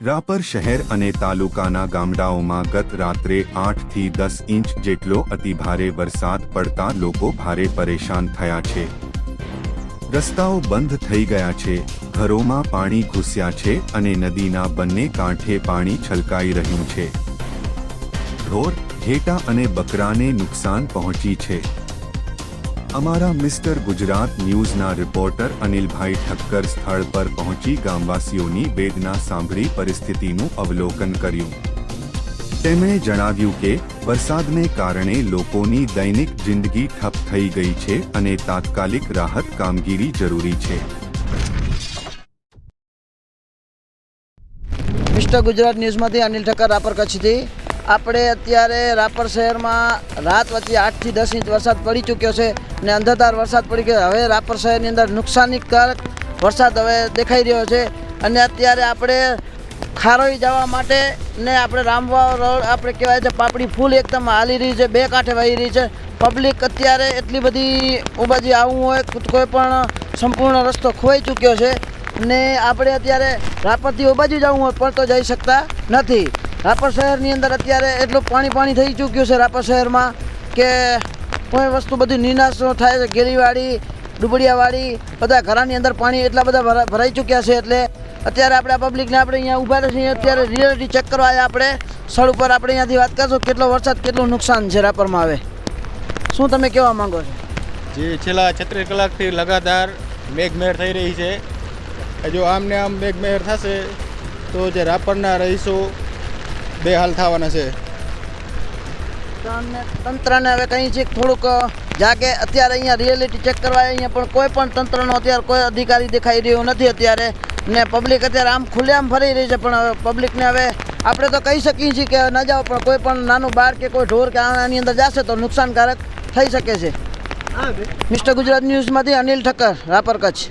રાપર શહેર અને તાલુકાના ગામડાઓમાં ગત રાત્રે 8 થી 10 ઇંચ જેટલો અતિભારે વરસાદ પડતા લોકો ભારે પરેશાન થયા છે। રસ્તાઓ બંધ થઈ ગયા છે, ઘરોમાં પાણી ઘૂસ્યા છે અને નદીના બંને કાંઠે પાણી છલકાઈ રહ્યું છે। ઢોર, ઘેટા અને બકરાને નુકસાન પહોંચી છે। અમારા મિસ્ટર ગુજરાત ન્યૂઝના રિપોર્ટર અનિલભાઈ ઠક્કર સ્થળ પર પહોંચી ગામવાસીઓની વેદના સાંભળી પરિસ્થિતિનું અવલોકન કર્યું। તેમણે જણાવ્યું કે વરસાદને કારણે લોકોની દૈનિક જિંદગી ઠપ થઈ ગઈ છે અને તાત્કાલિક રાહત કામગીરી જરૂરી છે। મિસ્ટર ગુજરાત ન્યૂઝમાંથી અનિલ ઠક્કર, રાપર કચ્છથી। આપણે અત્યારે રાપર શહેરમાં રાત વચ્ચે 8 થી 10 ઇંચ વરસાદ પડી ચૂક્યો છે અને અંધાધાર વરસાદ પડી ગયો। હવે રાપર શહેરની અંદર નુકસાનીકારક વરસાદ હવે દેખાઈ રહ્યો છે અને અત્યારે આપણે ખારોઈ જવા માટે ને આપણે રામવાવ રોડ આપણે કહેવાય છે પાપડી ફૂલ એકદમ હાલી રહી છે, બે કાંઠે વહી રહી છે। પબ્લિક અત્યારે એટલી બધી ઉબાજી આવવું હોય કોઈ પણ સંપૂર્ણ રસ્તો ખોવાઈ ચૂક્યો છે ને આપણે અત્યારે રાપરથી ઉબાજી જવું હોય પણ તો જઈ શકતા નથી। રાપર શહેરની અંદર અત્યારે એટલું પાણી થઈ ચૂક્યું છે રાપર શહેરમાં કે કોઈ વસ્તુ બધી નિનાશ થાય છે। ગેરીવાડી, ડુબડિયાવાડી બધા ઘરાની અંદર પાણી એટલા બધા ભરાઈ ચૂક્યા છે। એટલે અત્યારે આપણે આ પબ્લિકને આપણે અહીંયા ઊભા છીએ, અત્યારે રિયાલિટી ચેક કરવા આવ્યા આપણે સ્થળ ઉપર। આપણે અહીંયાથી વાત કરશું કેટલો વરસાદ કેટલું નુકસાન છે રાપરમાં। હવે શું તમે કહેવા માંગો છો? જે છેલ્લા 36 કલાકથી લગાતાર મેઘમહેર થઈ રહી છે। જો આમને આમ મેઘમહેર થશે તો જે રાપરના રહીશો બેહાલ થવાના છે। તંત્રને હવે કંઈ છે થોડુંક જાગે। અત્યારે અહીંયા રિયાલિટી ચેક કરવા અહીંયા પણ કોઈ પણ તંત્રનો અત્યારે કોઈ અધિકારી દેખાઈ રહ્યો નથી અત્યારે ને પબ્લિક અત્યારે આમ ખુલ્લેઆમ ફરી રહી છે। પણ હવે પબ્લિકને હવે આપણે તો કહી શકીએ છીએ કે ન જાઓ, પણ કોઈ પણ નાનું બાળ કે કોઈ ઢોર કે આની અંદર જશે તો નુકસાનકારક થઈ શકે છે। મિસ્ટર ગુજરાત ન્યૂઝમાંથી અનિલ ઠક્કર, રાપર કચ્છ।